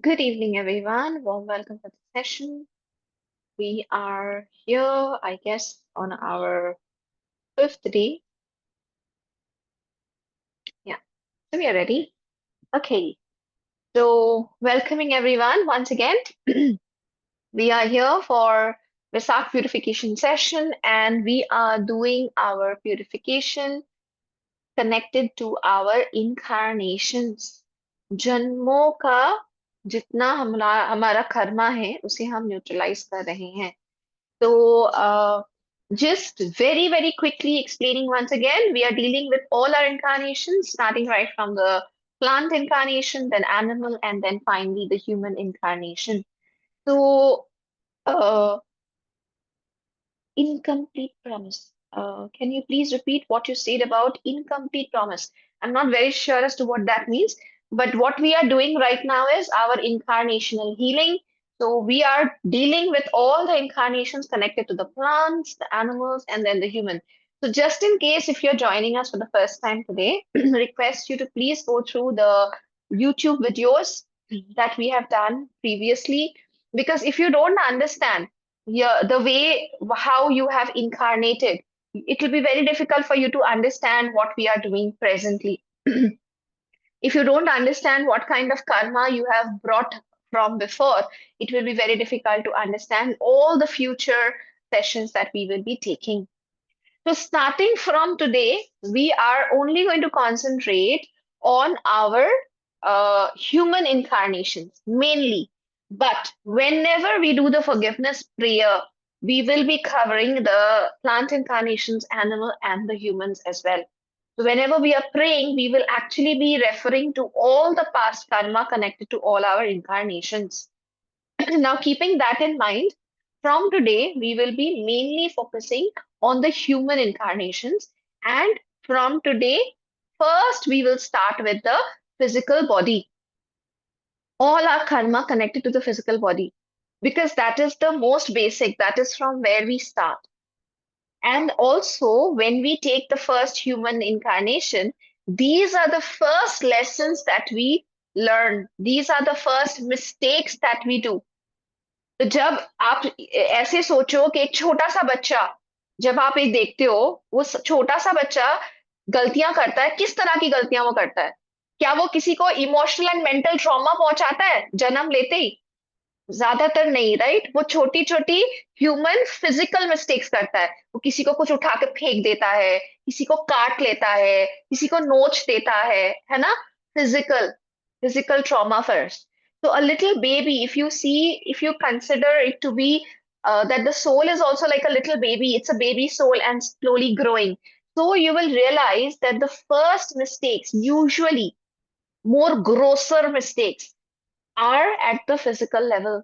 Good evening, everyone. Warm welcome to the session. We are here, I guess, on our fifth day. Yeah, so we are ready. Okay, so welcoming everyone once again. We are here for Vesak purification session, and we are doing our purification connected to our incarnations. जन्मों का जितना हमारा कर्मा है, उसे हम neutralise कर रहे हैं. So, just very, very quickly explaining once again, we are dealing with all our incarnations, starting right from the plant incarnation, then animal, and then finally the human incarnation. So, uh, incomplete promise. Can you please repeat what you said about incomplete promise? I'm not very sure as to what that means, but what we are doing right now is our incarnational healing. So we are dealing with all the incarnations connected to the plants, the animals, and then the human. So just in case if you're joining us for the first time today, request you to please go through the YouTube videos that we have done previously, because if you don't understand, yeah, the way how you have incarnated, it will be very difficult for you to understand what we are doing presently. If you don't understand what kind of karma you have brought from before, it will be very difficult to understand all the future sessions that we will be taking. So, starting from today, we are only going to concentrate on our human incarnations mainly. But whenever we do the forgiveness prayer, we will be covering the plant incarnations, animal, and the humans as well. So, whenever we are praying, we will actually be referring to all the past karma connected to all our incarnations. Now, keeping that in mind, from today, we will be mainly focusing on the human incarnations. And from today, first, we will start with the physical body. All our karma connected to the physical body, because that is the most basic, that is from where we start. And also, when we take the first human incarnation, these are the first lessons that we learn. These are the first mistakes that we do. तो जब आप ऐसे सोचो कि एक छोटा सा बच्चा, जब आप एक देखते हो, वो छोटा सा बच्चा गलतियां करता है, किस तरह की गलतियां वो करता है? क्या वो किसी को इमोशनल एंड मेंटल ट्रॉमा पहुंचाता है जन्म लेते ही? ज्यादातर नहीं, राइट? वो छोटी छोटी ह्यूमन फिजिकल मिस्टेक्स करता है. वो किसी को कुछ उठा के फेंक देता है, किसी को काट लेता है, किसी को नोच देता है ना? Physical physical trauma first. So a little baby, if you see, if you consider it to be that the soul is also like a little baby, it's a baby soul and slowly growing. So you will realize that the first mistakes, usually more grosser mistakes, are at the physical level.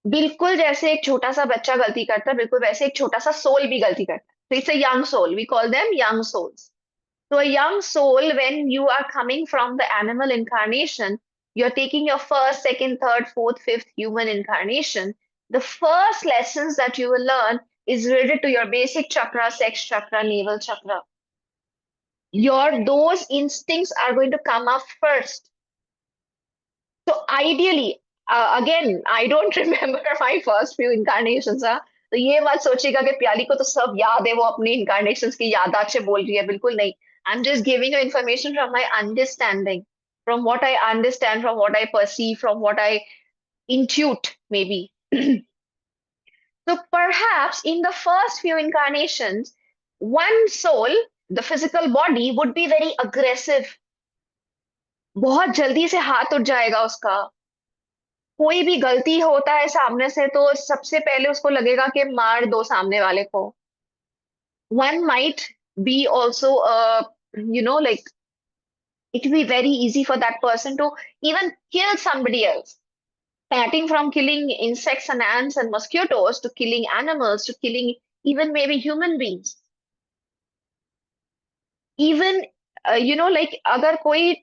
बिल्कुल जैसे एक छोटा सा बच्चा गलती करता है, बिल्कुल वैसे एक छोटा सा सोल भी गलती करता है. So it's a young soul. We call them young souls. So a young soul, when you are coming from the animal incarnation, you're taking your first, second, third, fourth, fifth human incarnation. The first lessons that you will learn is related to your basic chakra, sex chakra, navel chakra. Those instincts are going to come up first. So ideally, again, I don't remember my first few incarnations. तो ये मत सोचिएगा कि प्याली को तो सब याद है, वो अपनी incarnations की यादाश्त से बोल रही है. बिल्कुल नहीं. I'm just giving you information from my understanding, from what I understand, from what I perceive, from what I intuit, maybe. So perhaps in the first few incarnations, one soul, the physical body, would be very aggressive. बहुत जल्दी से हाथ उठ जाएगा उसका. कोई भी गलती होता है सामने से तो सबसे पहले उसको लगेगा कि मार दो सामने वाले को. One might be also like it will be very easy for that person to even kill somebody else, starting from killing insects and ants and mosquitoes to killing animals to killing even maybe human beings. Even like अगर कोई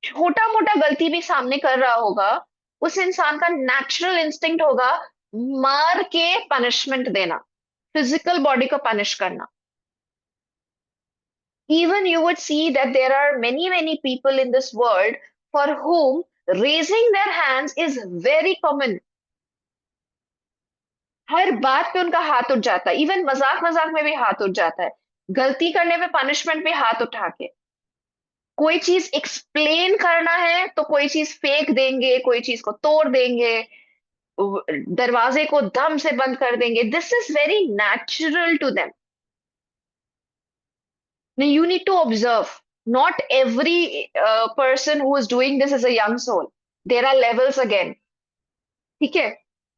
छोटा मोटा गलती भी सामने कर रहा होगा, उस इंसान का नेचुरल इंस्टिंक्ट होगा मार के पनिशमेंट देना, फिजिकल बॉडी को पनिश करना. Even you would see that there are many people in this world for whom raising their hands is very common. हर बात पे उनका हाथ उठ जाता है, इवन मजाक मजाक में भी हाथ उठ जाता है, गलती करने पे पनिशमेंट पे हाथ उठा के। कोई चीज एक्सप्लेन करना है तो कोई चीज फेंक देंगे, कोई चीज को तोड़ देंगे, दरवाजे को दम से बंद कर देंगे। This is very natural to them. You need to observe. Not every person who is doing this is a young soul. There are levels again. ठीक है?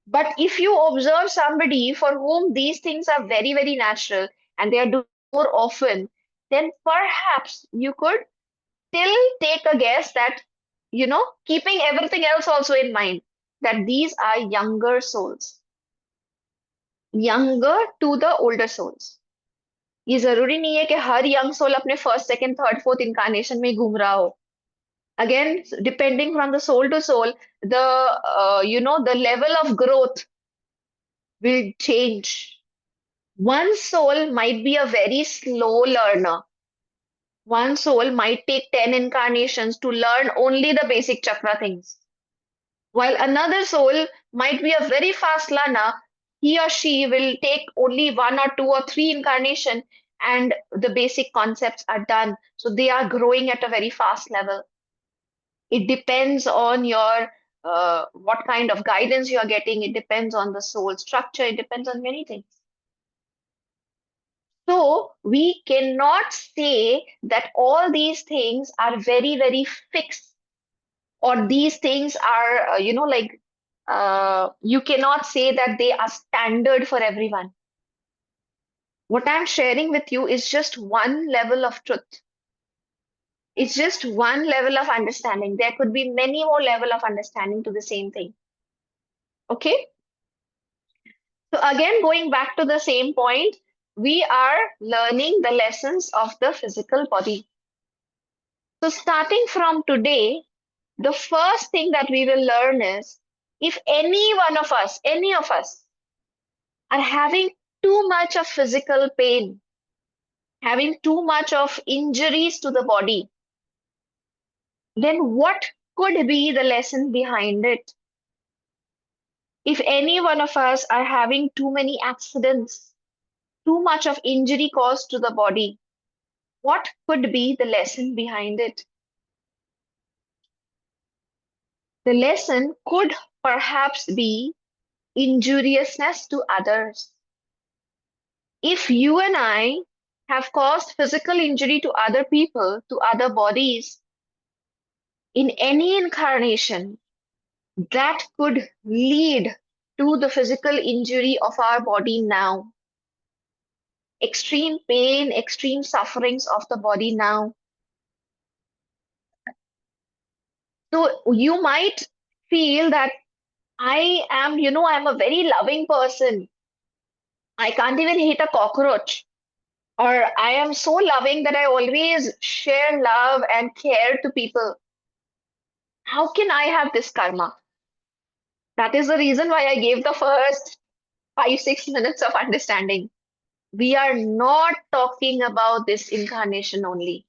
But if you observe somebody for whom these things are very, very natural and they are doing more often, then perhaps you could still take a guess that, keeping everything else also in mind, that these are younger souls, younger to the older souls. ये जरूरी नहीं है कि हर young soul अपने first second third fourth incarnation में घूम रहा हो। Again, depending from the soul to soul, the the level of growth will change. One soul might be a very slow learner. One soul might take 10 incarnations to learn only the basic chakra things, while another soul might be a very fast learner. He or she will take only one or two or three incarnation and the basic concepts are done. So they are growing at a very fast level. It depends on your what kind of guidance you are getting. It depends on the soul structure. It depends on many things. So we cannot say that all these things are very, very fixed, or these things are, you cannot say that they are standard for everyone. What I'm sharing with you is just one level of truth. It's just one level of understanding. There could be many more level of understanding to the same thing. Okay? So again, going back to the same point, we are learning the lessons of the physical body. So starting from today, the first thing that we will learn is, if any of us are having too much of physical pain, having too much of injuries to the body, then what could be the lesson behind it? If any one of us are having too many accidents, too much of injury caused to the body, what could be the lesson behind it? The lesson could perhaps be injuriousness to others. If you and I have caused physical injury to other people, to other bodies, in any incarnation, that could lead to the physical injury of our body now. Extreme pain, extreme sufferings of the body now. So you might feel that I'm a very loving person. I can't even hit a cockroach. Or I am so loving that I always share love and care to people. How can I have this karma? That is the reason why I gave the first 5, 6 minutes of understanding. We are not talking about this incarnation only.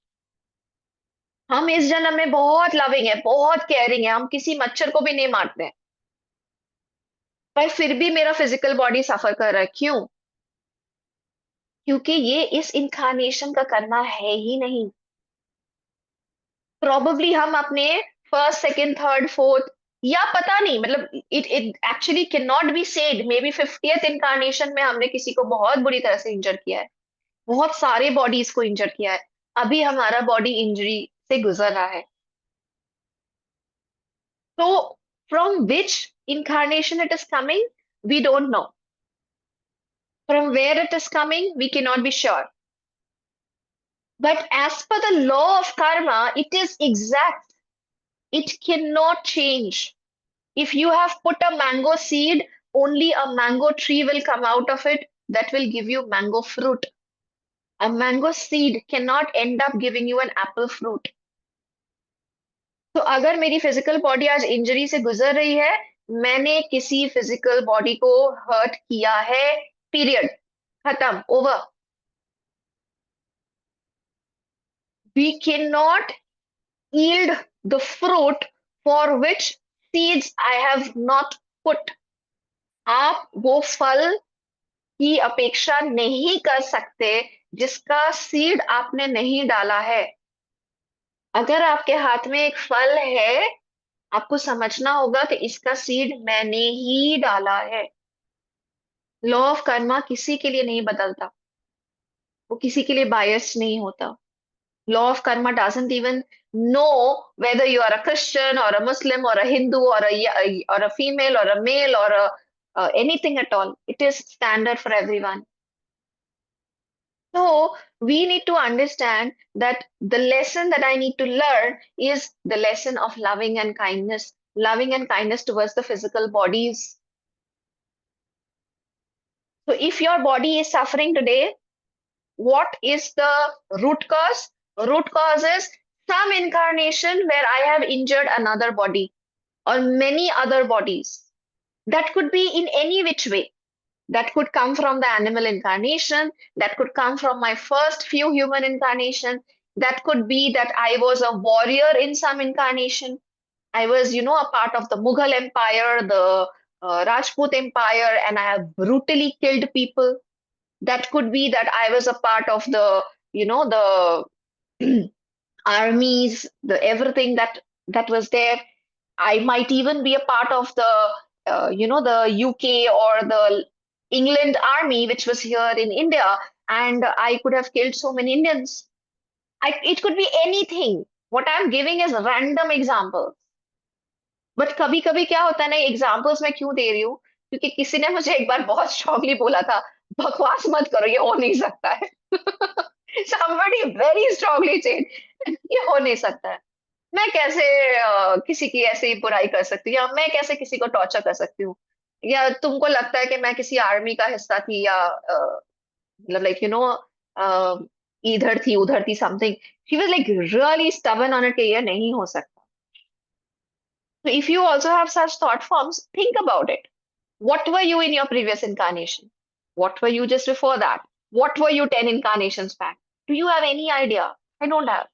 हम इस जन्म में बहुत loving है, बहुत caring है, हम किसी मच्छर को भी नहीं मारते हैं, पर फिर भी मेरा फिजिकल बॉडी सफर कर रहा है। क्यों? क्योंकि ये इस इनकारनेशन का करना है ही नहीं। प्रॉबेबली हम अपने फर्स्ट सेकंड थर्ड फोर्थ, या पता नहीं, मतलब it it actually can not be said, may be 50th incarnation में हमने किसी को बहुत बुरी तरह से इंजर किया है, बहुत सारे बॉडीज को इंजर किया है, अभी हमारा बॉडी इंजरी से गुजर रहा है। तो from which incarnation it is coming, we don't know. From where it is coming, we cannot be sure. But as per the law of karma, it is exact. It cannot change. If you have put a mango seed, only a mango tree will come out of it that will give you mango fruit. A mango seed cannot end up giving you an apple fruit. तो अगर मेरी physical body आज injury से गुजर रही है, मैंने किसी फिजिकल बॉडी को हर्ट किया है, पीरियड, खत्म, over. We cannot yield the fruit for which seeds I have not put. आप वो फल की अपेक्षा नहीं कर सकते जिसका सीड आपने नहीं डाला है. अगर आपके हाथ में एक फल है, आपको समझना होगा कि इसका सीड मैंने ही डाला है. लॉ ऑफ कर्मा किसी के लिए नहीं बदलता, वो किसी के लिए बायस्ड नहीं होता. Law of karma doesn't even know whether you are a Christian or a Muslim or a Hindu or or a female or a male or anything at all. It is standard for everyone. So we need to understand that the lesson that I need to learn is the lesson of loving and kindness towards the physical bodies. So if your body is suffering today, what is the root cause? Root cause is some incarnation where I have injured another body or many other bodies. That could be in any which way. That could come from the animal incarnation. That could come from my first few human incarnation. That could be that I was a warrior in some incarnation. I was, a part of the Mughal Empire, the Rajput Empire, and I have brutally killed people. That could be that I was a part of the, the armies, the everything that was there. I might even be a part of the UK or the England army, which was here in India, and I could have killed so many Indians. It could be anything. What I'm giving is random examples. But कभी कभी क्या होता है ना, examples मैं क्यों दे रही हूँ, क्योंकि किसी ने मुझे एक बार बहुत स्ट्रांगली बोला था, बकवास मत करो, ये हो नहीं सकता है. somebody very strongly said ये हो नहीं सकता है. मैं कैसे किसी की ऐसे ही बुराई कर सकती हूँ, या मैं कैसे किसी को टॉर्चर कर सकती हूँ, या तुमको लगता है कि मैं किसी आर्मी का हिस्सा थी, या मतलब लाइक इधर थी उधर थी something. She was like really stubborn on it कि ये नहीं हो सकता. So if you also have such thought forms, think about it. What were you in your previous incarnation? What were you just before that? What were you 10 incarnations back? Do you have any idea? I don't have.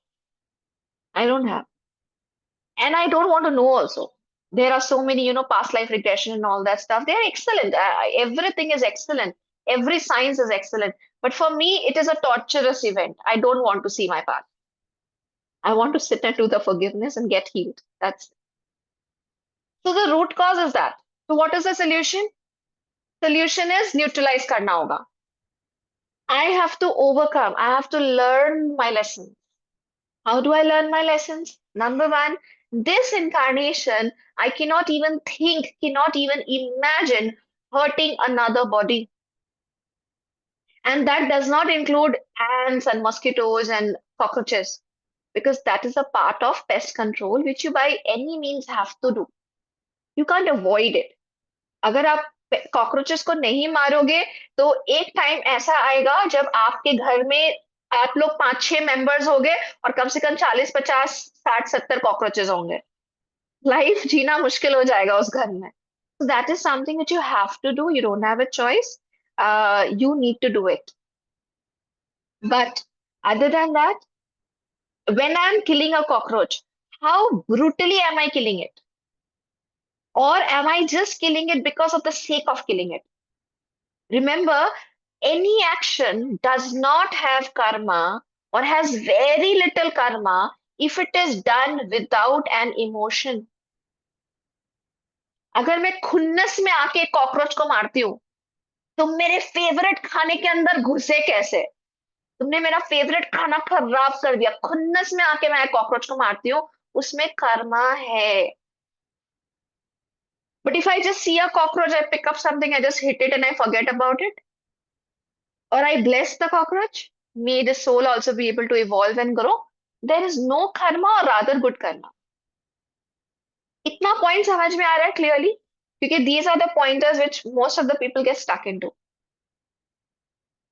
I don't have. And I don't want to know also. There are so many, past life regression and all that stuff. They're excellent. Everything is excellent. Every science is excellent. But for me, it is a torturous event. I don't want to see my past. I want to sit and do the forgiveness and get healed. That's so the root cause is that. So what is the solution? Solution is neutralize karna hoga. I have to overcome. I have to learn my lessons. How do I learn my lessons? Number one, this incarnation, I cannot even think, cannot even imagine hurting another body. And that does not include ants and mosquitoes and cockroaches, because that is a part of pest control, which you by any means have to do. You can't avoid it. अगर आप cockroaches को नहीं मारोगे, तो एक time ऐसा आएगा जब आपके घर में आप लोग 5-6 मेंबर्स होंगे और कम से कम 40-50-60-70 कॉकरोचेस होंगे. लाइफ जीना मुश्किल हो जाएगा उस घर में. So that is something that you have to do. You don't have a choice. You need to do it. But other than that, when I'm killing a cockroach, how brutally am I killing it? Or am I just killing it because of the sake of killing it? Remember, any action does not have karma or has very little karma if it is done without an emotion. अगर मैं खुन्नस में आके cockroach को मारती हूँ, तुम मेरे favourite खाने के अंदर घुसे कैसे? तुमने मेरा फेवरेट खाना खराब कर दिया. खुन्नस में आके मैं कॉकरोच को मारती हूँ, उसमें कर्मा है. But if I just see a cockroach, I pick up something, I just hit it and I forget about it, or I bless the cockroach, may the soul also be able to evolve and grow. There is no karma or rather good karma. इतना point समझ में आ रहा है clearly? क्योंकि these are the pointers which most of the people get stuck into.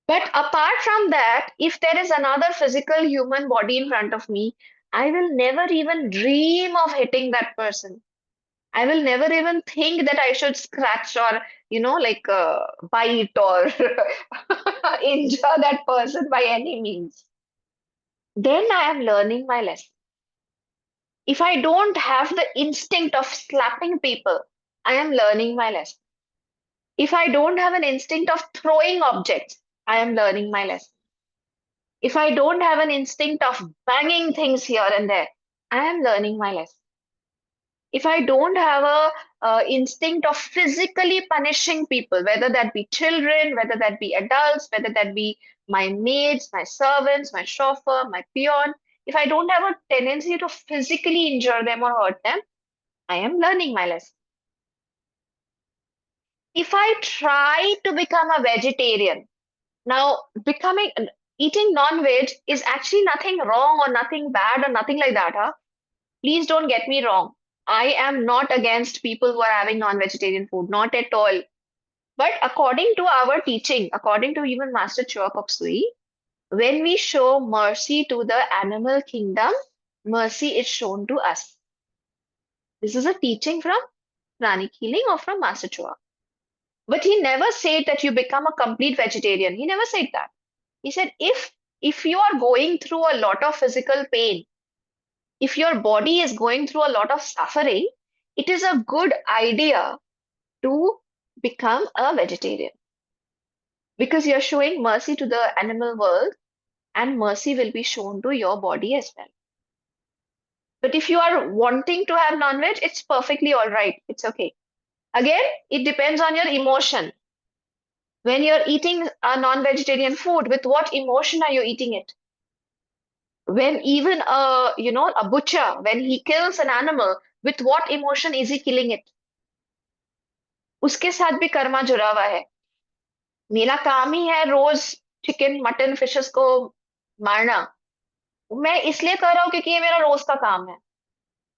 But apart from that, if there is another physical human body in front of me, I will never even dream of hitting that person. I will never even think that I should scratch or, bite or injure that person by any means. Then I am learning my lesson. If I don't have the instinct of slapping people, I am learning my lesson. If I don't have an instinct of throwing objects, I am learning my lesson. If I don't have an instinct of banging things here and there, I am learning my lesson. If I don't have a instinct of physically punishing people, whether that be children, whether that be adults, whether that be my maids, my servants, my chauffeur, my peon, if I don't have a tendency to physically injure them or hurt them, I am learning my lesson. If I try to become a vegetarian, now becoming eating non-veg is actually nothing wrong or nothing bad or nothing like that, huh? Please don't get me wrong. I am not against people who are having non-vegetarian food, not at all. But according to our teaching, according to even Master Chua Kok Sui, when we show mercy to the animal kingdom, mercy is shown to us. This is a teaching from pranic healing or from Master Chua. But he never said that you become a complete vegetarian. He never said that. He said if you are going through a lot of physical pain, if your body is going through a lot of suffering, it is a good idea to become a vegetarian because you're showing mercy to the animal world and mercy will be shown to your body as well. But if you are wanting to have non-veg, it's perfectly all right. It's okay. Again, it depends on your emotion. When you're eating a non-vegetarian food, with what emotion are you eating it? When even a butcher, when he kills an animal, with what emotion is he killing it? उसके साथ भी कर्मा जुड़ा हुआ है. मेरा काम ही है रोज chicken mutton fishes को मारना. मैं इसलिए कर रहा हूँ क्योंकि ये मेरा रोज का काम है.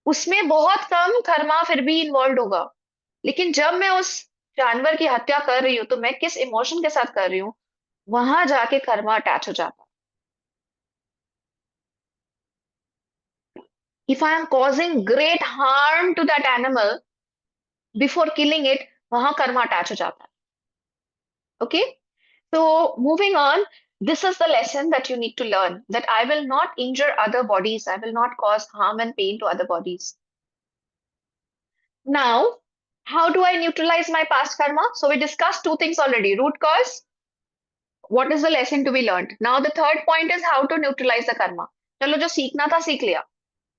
उसमें बहुत कम कर्मा फिर भी इन्वॉल्व होगा. लेकिन जब मैं उस जानवर की हत्या कर रही हूँ तो मैं किस इमोशन के साथ कर रही हूँ, वहां जाके कर्मा अटैच हो जाता है. If I am causing great harm to that animal before killing it, वहां कर्मा अटैच हो जाता है. Okay, so moving on, this is the lesson that you need to learn, that I will not injure other bodies, I will not cause harm and pain to other bodies. Now, how do I neutralize my past karma? So we discussed two things already: root cause, what is the lesson to be learned. Now the third point is how to neutralize the karma. चलो जो सीखना था सीख लिया.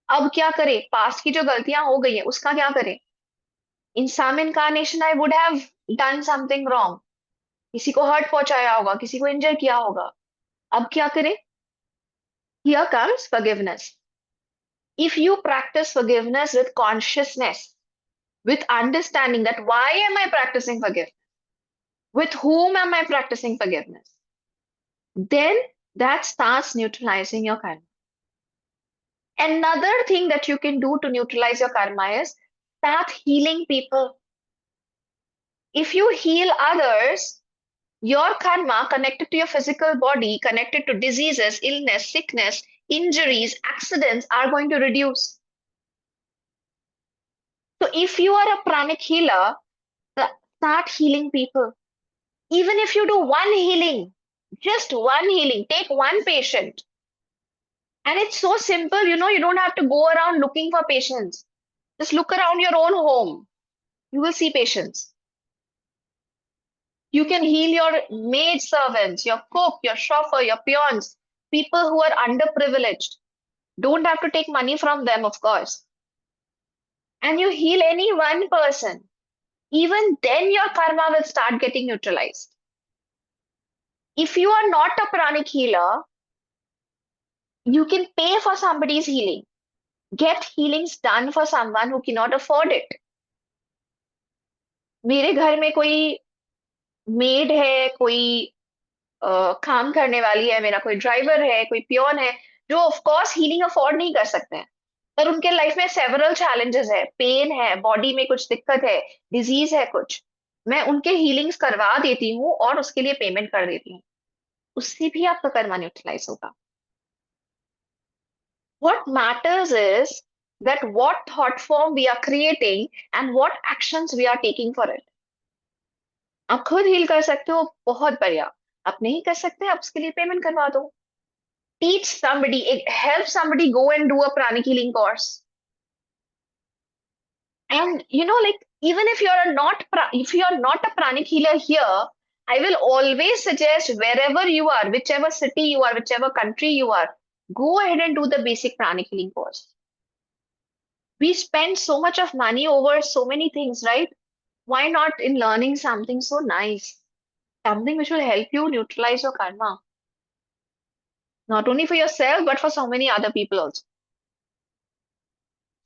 अब क्या करें? Past की जो गलतियां हो गई है उसका क्या करें? In some incarnation I would have done something wrong. किसी को हर्ट पहुंचाया होगा, किसी को इंजर किया होगा. अब क्या करें? Here comes forgiveness. If you practice forgiveness with consciousness, with understanding that why am I practicing forgiveness? With whom am I practicing forgiveness? Then that starts neutralizing your karma. Another thing that you can do to neutralize your karma is start healing people. If you heal others, your karma connected to your physical body, connected to diseases, illness, sickness, injuries, accidents are going to reduce. So if you are a pranic healer, start healing people. Even if you do one healing, just one healing, take one patient. And it's so simple, you don't have to go around looking for patients. Just look around your own home. You will see patients. You can heal your maid servants, your cook, your chauffeur, your peons, people who are underprivileged. Don't have to take money from them, of course. And you heal any one person. Even then your karma will start getting neutralized. If you are not a pranic healer, you can pay for somebody's healing. Get healings done for someone who cannot afford it. मेरे घर में कोई made है, कोई काम करने वाली है, मेरा कोई ड्राइवर है, कोई पियोन है, जो ऑफ कोर्स हीलिंग अफोर्ड नहीं कर सकते हैं, पर उनके लाइफ में सेवरल चैलेंजेस है, पेन है, बॉडी में कुछ दिक्कत है, डिजीज है कुछ, मैं उनके हीलिंग्स करवा देती हूँ और उसके लिए पेमेंट कर देती हूँ. उससे भी आपका कर्मा न्यूट्रलाइज होगा. What matters is that what thought form we are creating and what actions we are taking for it. आप खुद हील कर सकते हो, बहुत बढ़िया. आप नहीं कर सकते, आप उसके लिए पेमेंट करवा दो. Teach somebody, help somebody go and do a pranic healing course. And like even if if you're not a pranic healer here, I will always suggest wherever you are, whichever city you are, whichever country you are, go ahead and do the basic pranic healing course. We spend so much of money over so many things, right? Why not in learning something so nice? Something which will help you neutralize your karma, not only for yourself, but for so many other people also.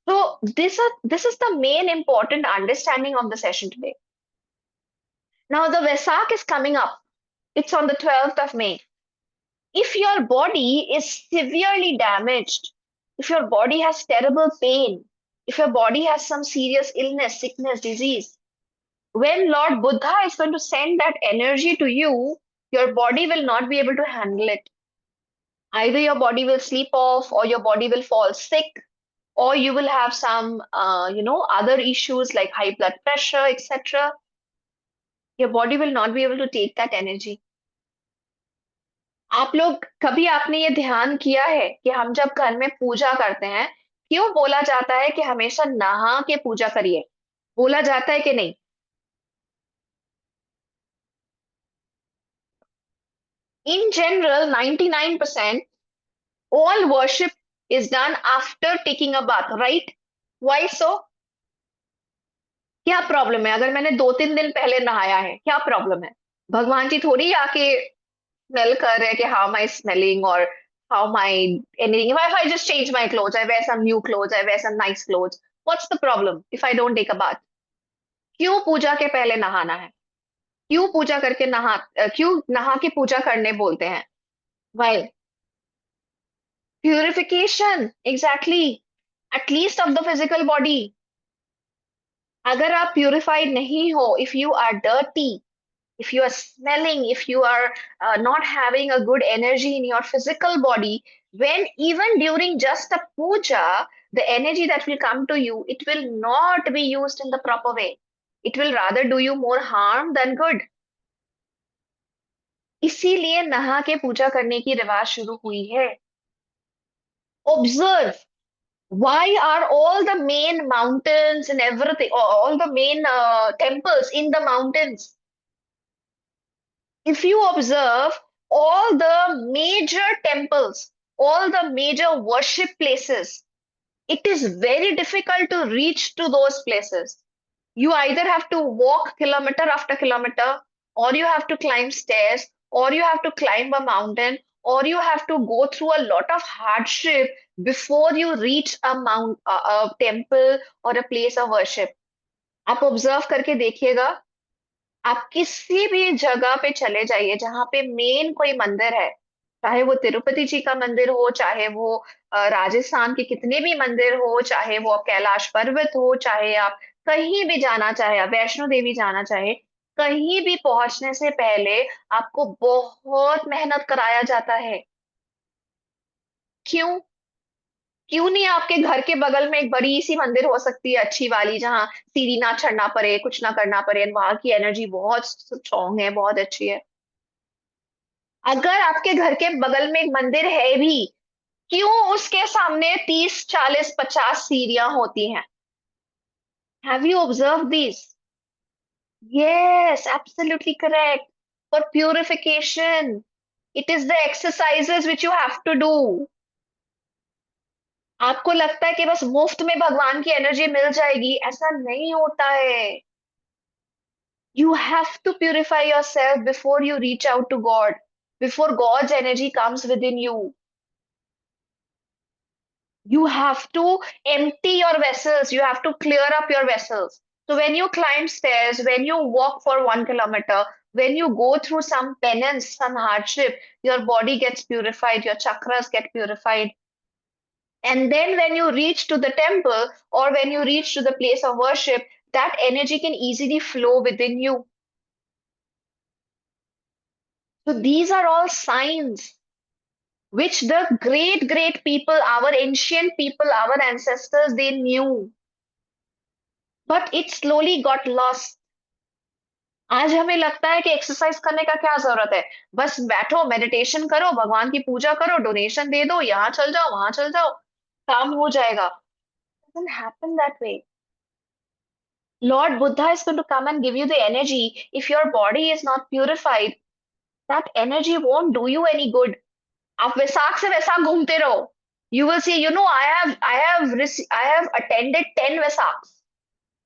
So this is the main important understanding of the session today. Now the Vesak is coming up. It's on the 12th of May. If your body is severely damaged, if your body has terrible pain, if your body has some serious illness, sickness, disease, when Lord Buddha is going to send that energy to you, your body will not be able to handle it. Either your body will sleep off, or your body will fall sick, or you will have some, other issues like high blood pressure, etc. Your body will not be able to take that energy. आप लोग कभी आपने ये ध्यान किया है कि हम जब घर में पूजा करते हैं, क्यों बोला जाता है कि हमेशा नहा के पूजा करिए? बोला जाता है कि नहीं? In general, 99% all worship is done after taking a bath, right? Why so? क्या प्रॉब्लम है अगर मैंने 2-3 दिन पहले नहाया है? क्या प्रॉब्लम है? भगवान जी थोड़ी आके स्मेल कर रहे हैं कि हाउ माई स्मेलिंग और how my anything. If I just change my clothes, I wear some new clothes, I wear some nice clothes, what's the problem if I don't take a bath? क्यों पूजा के पहले नहाना है? क्यों पूजा करके क्यों नहा के पूजा करने बोलते हैं? Why? Purification, exactly. At least of the physical body. अगर आप purified नहीं हो, if you are dirty, if you are smelling, if you are not having a good energy in your physical body, when even during just a puja, the energy that will come to you, it will not be used in the proper way. It will rather do you more harm than good. इसीलिए नहा के पूजा करने की रिवाज शुरू हुई है. Observe why are all the main mountains and everything, all the main temples in the mountains? If you observe all the major temples, all the major worship places, it is very difficult to reach to those places. You either have to walk kilometer after kilometer, or you have to climb stairs, or you have to climb a mountain, or you have to go through a lot of hardship before you reach a temple or a place of worship. आप observe करके देखिएगा, आप किसी भी जगह पे चले जाइए जहां पे मेन कोई मंदिर है, चाहे वो तिरुपति जी का मंदिर हो, चाहे वो राजस्थान के कितने भी मंदिर हो, चाहे वो कैलाश पर्वत हो, चाहे आप कहीं भी जाना चाहे, आप वैष्णो देवी जाना चाहे, कहीं भी पहुंचने से पहले आपको बहुत मेहनत कराया जाता है. क्यों? क्यों नहीं आपके घर के बगल में एक बड़ी सी मंदिर हो सकती है अच्छी वाली, जहाँ सीढ़ी ना चढ़ना पड़े, कुछ ना करना पड़े, वहां की एनर्जी बहुत स्ट्रांग है, बहुत अच्छी है. अगर आपके घर के बगल में एक मंदिर है भी, क्यों उसके सामने 30, 40, 50 सीढ़ियां होती हैं? Have you observe this? Yes, absolutely correct. For purification, it is the exercises which you have to do. आपको लगता है कि बस मुफ्त में भगवान की एनर्जी मिल जाएगी, ऐसा नहीं होता है. You have to purify yourself before you reach out to God, before God's energy comes within you. You have to empty your vessels, you have to clear up your vessels. So, when you climb stairs, when you walk for 1 kilometer, when you go through some penance, some hardship, your body gets purified, your chakras get purified. And then, when you reach to the temple or when you reach to the place of worship, that energy can easily flow within you. So, these are all signs which the great people, our ancient people, our ancestors, they knew, but it slowly got lost. आज हमें लगता है कि exercise करने का क्या जरूरत है, बस बैठो, मेडिटेशन करो, भगवान की पूजा करो, डोनेशन दे दो, यहाँ चल जाओ, वहां चल जाओ, काम हो जाएगा. Doesn't happen that way. Lord Buddha is going to come and give you the energy. If your body is not purified, that energy won't do you any good. आप वैसाख से वैसाख घूमते रहो. You will see, I have attended 10 वैसाख्स.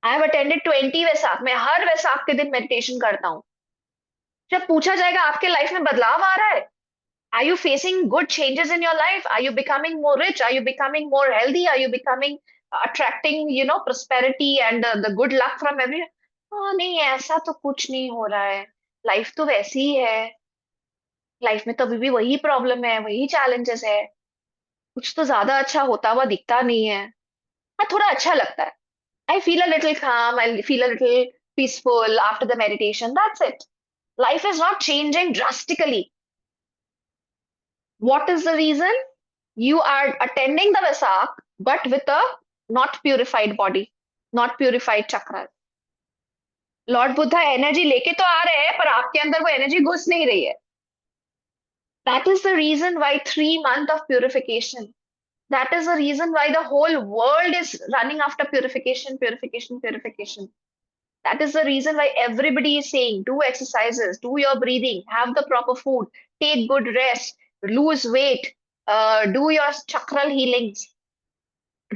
I have attended 20 Vaisakh. मैं हर वैसाख के दिन meditation करता हूँ. जब पूछा जाएगा आपके लाइफ में बदलाव आ रहा है, are you facing good changes in your life? Are you becoming more rich? Are you becoming more healthy? Are you becoming attracting, prosperity and the good luck from everyone? हाँ नहीं, ऐसा तो कुछ नहीं हो रहा है. लाइफ तो वैसी ही है. लाइफ में तो अभी भी वही प्रॉब्लम है, वही चैलेंजेस है. कुछ तो ज्यादा अच्छा होता हुआ दिखता नहीं है. हाँ, थोड़ा अच्छा लगता है. I feel a little calm. I feel a little peaceful after the meditation. That's it. Life is not changing drastically. What is the reason? You are attending the Vesak, but with a not purified body, not purified chakras. Lord Buddha energy लेके तो आ रहे हैं, पर आपके अंदर वो energy घुस नहीं रही है. That is the reason why 3 months of purification. That is the reason why the whole world is running after purification, purification, purification. That is the reason why everybody is saying do exercises, do your breathing, have the proper food, take good rest, lose weight, do your chakral healings,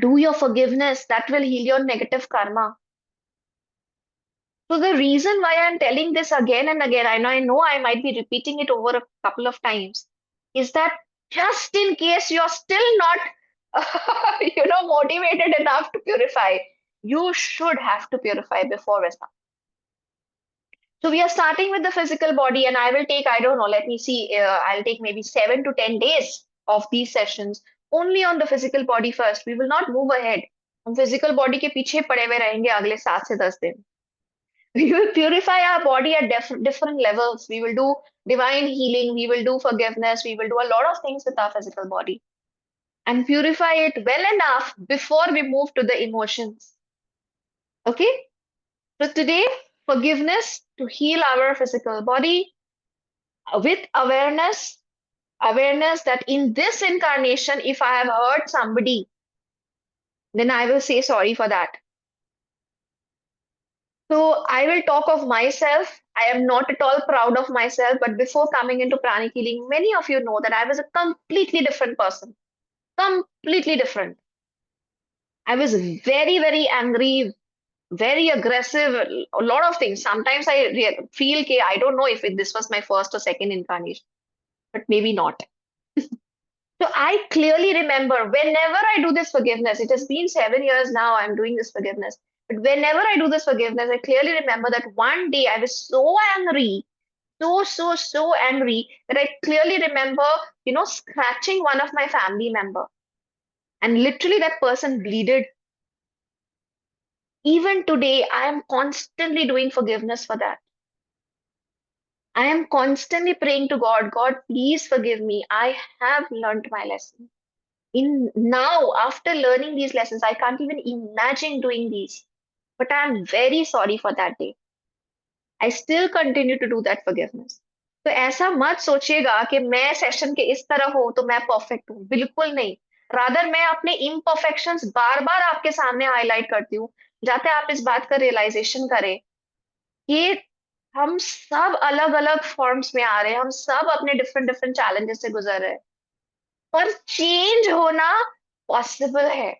do your forgiveness. That will heal your negative karma. So the reason why I'm telling this again and again, I know I might be repeating it over a couple of times, is that just in case you're still not, motivated enough to purify, you should have to purify before Vesta. So we are starting with the physical body, and I will take, I don't know, let me see, I'll take maybe 7 to 10 days of these sessions only on the physical body first. We will not move ahead. हम physical body के पीछे पड़े हुए रहेंगे अगले 7 से 10 दिन. We will purify our body at different levels. We will do divine healing. We will do forgiveness. We will do a lot of things with our physical body and purify it well enough before we move to the emotions. Okay? So today, forgiveness to heal our physical body with awareness that in this incarnation, if I have hurt somebody, then I will say sorry for that. So I will talk of myself. I am not at all proud of myself, but before coming into pranic healing, many of you know that I was a completely different person. Completely different. I was very, very angry, very aggressive, a lot of things. Sometimes I feel that I don't know if this was my first or second incarnation, but maybe not. So I clearly remember whenever I do this forgiveness, it has been 7 years now, I'm doing this forgiveness. But whenever I do this forgiveness, I clearly remember that one day I was so angry, so angry that I clearly remember, scratching one of my family member. And literally that person bleeded. Even today, I am constantly doing forgiveness for that. I am constantly praying to God, God, please forgive me. I have learned my lesson. In now, after learning these lessons, I can't even imagine doing these. But I'm very sorry for that day. I still continue to do that forgiveness. तो ऐसा मत सोचिएगा कि मैं session के इस तरह हूं तो मैं परफेक्ट हूं. बिल्कुल नहीं. रादर मैं अपने इम्परफेक्शंस बार बार आपके सामने हाईलाइट करती हूँ, जाते आप इस बात का रियलाइजेशन करें कि हम सब अलग अलग फॉर्म्स में आ रहे हैं, हम सब अपने डिफरेंट डिफरेंट चैलेंजेस से गुजर रहे हैं, पर चेंज होना पॉसिबल है.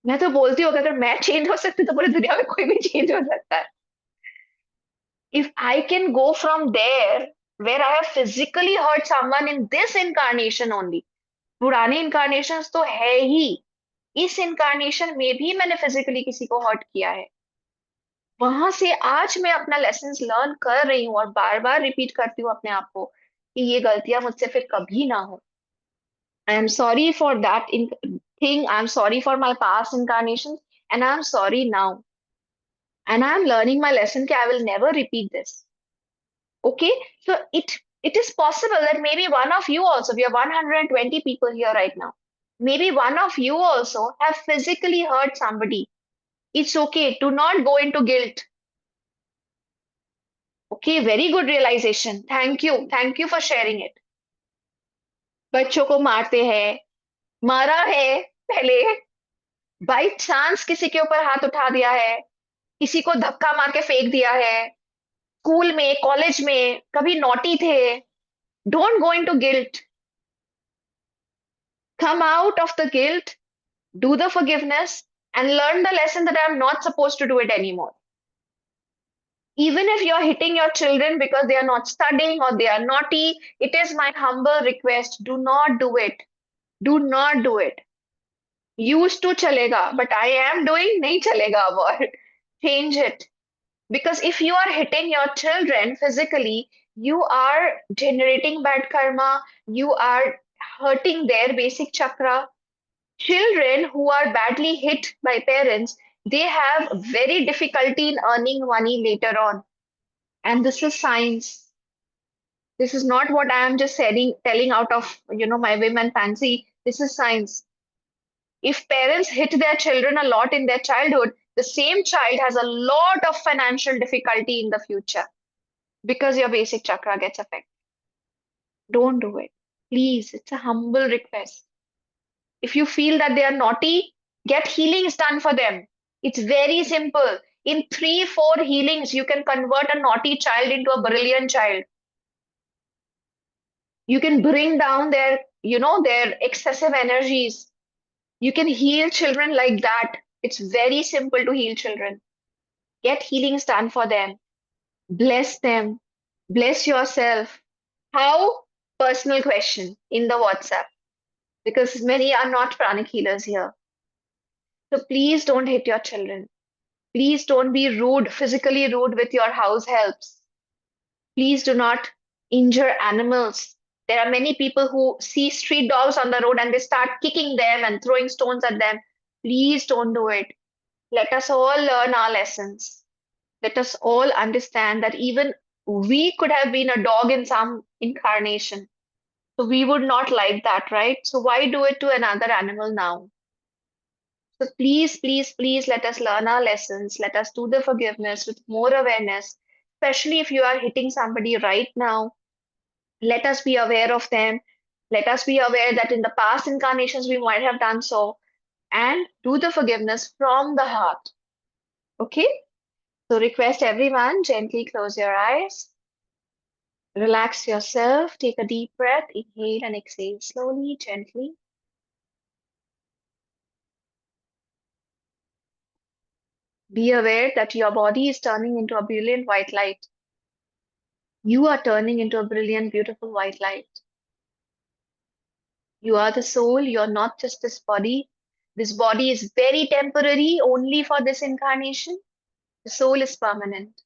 मैं तो बोलती हूँ अगर मैं चेंज हो सकती तो पूरी दुनिया में कोई भी चेंज हो सकता है. If I can go from there where I have physically hurt someone in this incarnation only, पुराने incarnations तो है ही, इस incarnation में भी मैंने physically किसी को hurt किया है. वहां से आज मैं अपना lessons learn कर रही हूँ और बार बार repeat करती हूँ अपने आप को कि ये गलतियां मुझसे फिर कभी ना हो. I am sorry for that thing. I'm sorry for my past incarnations, and I'm sorry now. And I'm learning my lesson that I will never repeat this. Okay, so it is possible that maybe one of you also, we are 120 people here right now. Maybe one of you also have physically hurt somebody. It's okay. Do not go into guilt. Okay, very good realization. Thank you. Thank you for sharing it. बच्चों को मारते हैं, मारा है पहले, by chance किसी के ऊपर हाथ उठा दिया है, किसी को धक्का मार के फेंक दिया है, स्कूल में कॉलेज में कभी नॉटी थे, don't go into guilt, come out of the guilt, do the forgiveness, and learn the lesson that I'm not supposed to do it anymore. Even if you're hitting your children because they are not studying or they are naughty, it is my humble request, do not do it. Do not do it. Used to chalega, but I am doing nahi chalega ab aur. Change it. Because if you are hitting your children physically, you are generating bad karma, you are hurting their basic chakra. Children who are badly hit by parents, they have very difficulty in earning money later on. And this is science. This is not what I am just saying, telling out of my whim and fancy. This is science. If parents hit their children a lot in their childhood, the same child has a lot of financial difficulty in the future because your basic chakra gets affected. Don't do it. Please, it's a humble request. If you feel that they are naughty, get healings done for them. It's very simple. In 3, 4 healings, you can convert a naughty child into a brilliant child. You can bring down their excessive energies. You can heal children like that. It's very simple to heal children. Get healings done for them. Bless them. Bless yourself. How? Personal question in the WhatsApp because many are not pranic healers here. So please don't hit your children. Please don't be rude, physically rude with your house helps. Please do not injure animals. There are many people who see street dogs on the road and they start kicking them and throwing stones at them. Please don't do it. Let us all learn our lessons. Let us all understand that even we could have been a dog in some incarnation. So we would not like that, right? So why do it to another animal now? So please, please, please let us learn our lessons. Let us do the forgiveness with more awareness, especially if you are hitting somebody right now. Let us be aware of them. Let us be aware that in the past incarnations we might have done so and do the forgiveness from the heart. Okay? So request everyone gently close your eyes. Relax yourself. Take a deep breath. Inhale and exhale slowly, gently. Be aware that your body is turning into a brilliant white light. You are turning into a brilliant, beautiful white light. You are the soul. You're not just this body. This body is very temporary, only for this incarnation. The soul is permanent.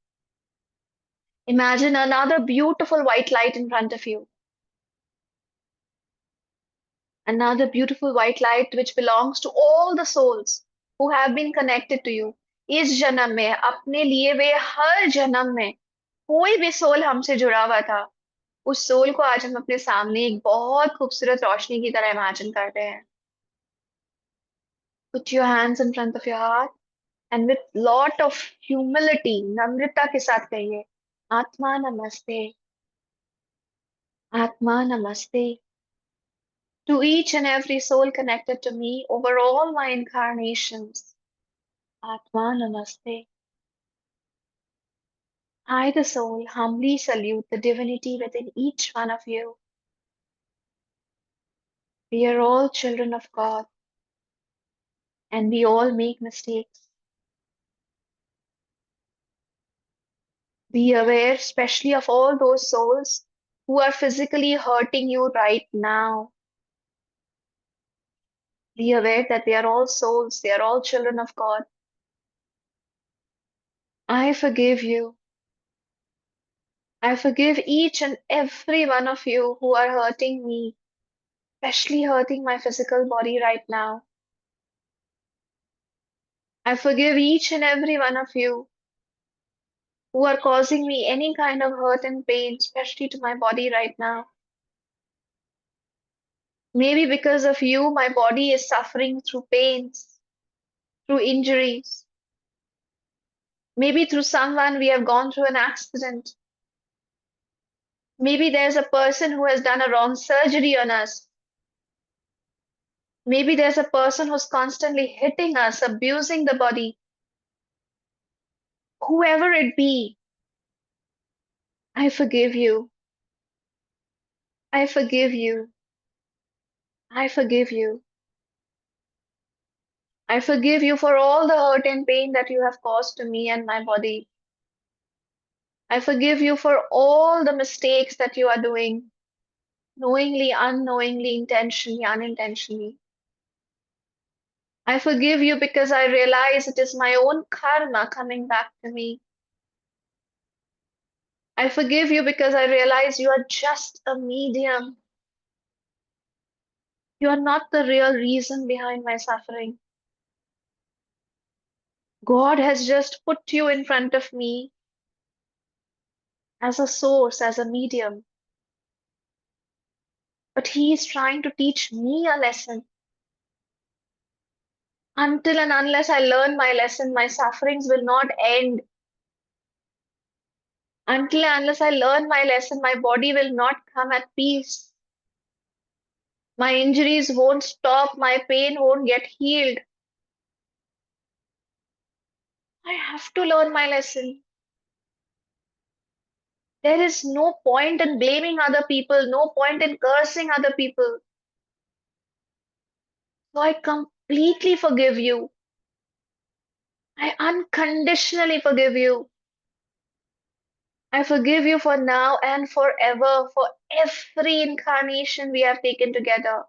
Imagine another beautiful white light in front of you. Another beautiful white light which belongs to all the souls who have been connected to you. इस जन्म में अपने लिए वे हर जन्म में कोई भी soul हमसे जुड़ा हुआ था उस सोल को आज हम अपने सामने एक बहुत खूबसूरत रोशनी की तरह इमेजिन कर रहे हैं. Put your hands in front of your heart and with lot of humility, नम्रता के साथ कहिए आत्मा नमस्ते, आत्मा नमस्ते. To each and every soul connected to me over all my incarnations, Atma Namaste. I, the soul, humbly salute the divinity within each one of you. We are all children of God and we all make mistakes. Be aware, especially of all those souls who are physically hurting you right now. Be aware that they are all souls, they are all children of God. I forgive you. I forgive each and every one of you who are hurting me, especially hurting my physical body right now. I forgive each and every one of you who are causing me any kind of hurt and pain, especially to my body right now. Maybe because of you, my body is suffering through pains, through injuries. Maybe through someone we have gone through an accident. Maybe there's a person who has done a wrong surgery on us. Maybe there's a person who's constantly hitting us, abusing the body, whoever it be. I forgive you. I forgive you. I forgive you. I forgive you for all the hurt and pain that you have caused to me and my body. I forgive you for all the mistakes that you are doing, knowingly, unknowingly, intentionally, unintentionally. I forgive you because I realize it is my own karma coming back to me. I forgive you because I realize you are just a medium. You are not the real reason behind my suffering. God has just put you in front of me as a source, as a medium. But He is trying to teach me a lesson. Until and unless I learn my lesson, my sufferings will not end. Until and unless I learn my lesson, my body will not come at peace. My injuries won't stop, my pain won't get healed. I have to learn my lesson. There is no point in blaming other people, no point in cursing other people. So I completely forgive you. I unconditionally forgive you. I forgive you for now and forever, for every incarnation we have taken together.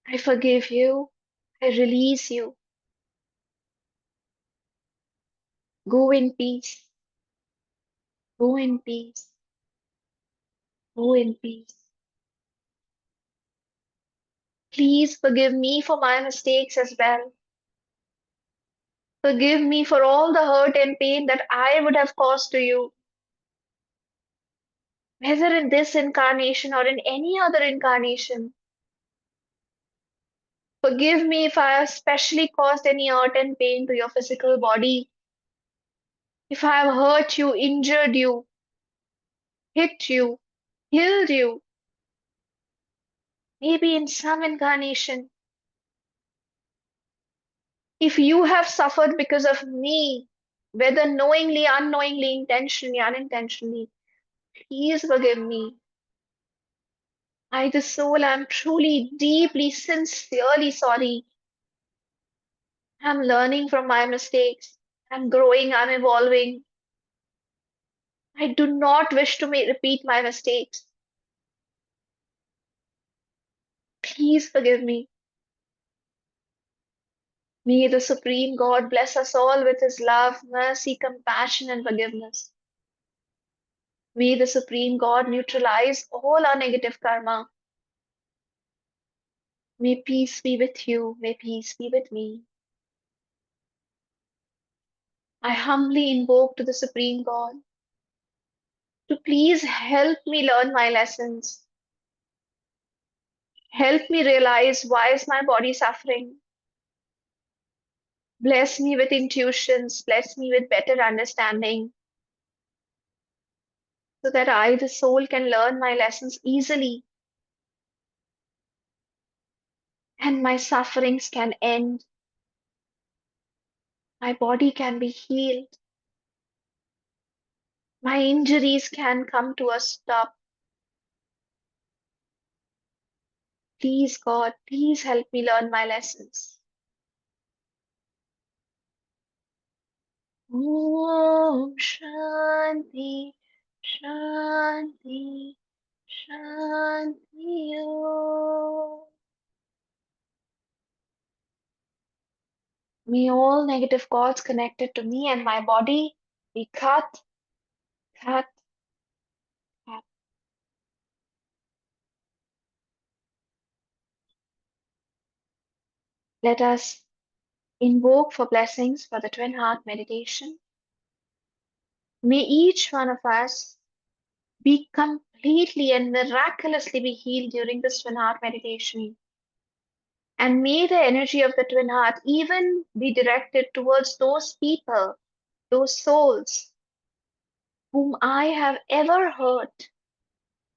I forgive you. I release you. Go in peace. Go in peace. Go in peace. Please forgive me for my mistakes as well. Forgive me for all the hurt and pain that I would have caused to you, whether in this incarnation or in any other incarnation. Forgive me if I have specially caused any hurt and pain to your physical body, if I have hurt you, injured you, hit you, killed you, maybe in some incarnation. If you have suffered because of me, whether knowingly, unknowingly, intentionally, unintentionally, please forgive me. I, the soul, am truly, deeply, sincerely sorry. I'm learning from my mistakes. I'm growing, I'm evolving. I do not wish to repeat my mistakes. Please forgive me. May the Supreme God bless us all with His love, mercy, compassion, and forgiveness. May the Supreme God neutralize all our negative karma. May peace be with you. May peace be with me. I humbly invoke to the Supreme God to please help me learn my lessons. Help me realize why is my body suffering. Bless me with intuitions. Bless me with better understanding so that I, the soul, can learn my lessons easily and my sufferings can end. My body can be healed. My injuries can come to a stop. Please, God, please help me learn my lessons. Om Shanti, Shanti, Shanti Om. May all negative cords connected to me and my body be cut, cut, cut. Let us invoke for blessings for the twin heart meditation. May each one of us be completely and miraculously be healed during this twin heart meditation. And may the energy of the twin heart even be directed towards those people, those souls whom I have ever hurt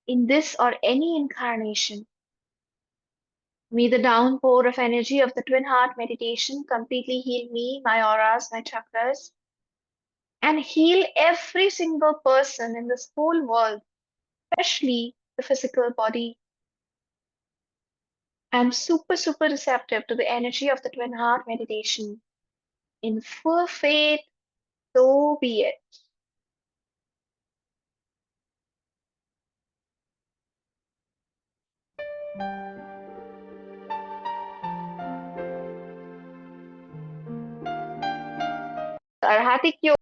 in this or any incarnation. May the downpour of energy of the twin heart meditation completely heal me, my auras, my chakras, and heal every single person in this whole world, especially the physical body. I'm super, super receptive to the energy of the twin heart meditation. In full faith, so be it. Arhatik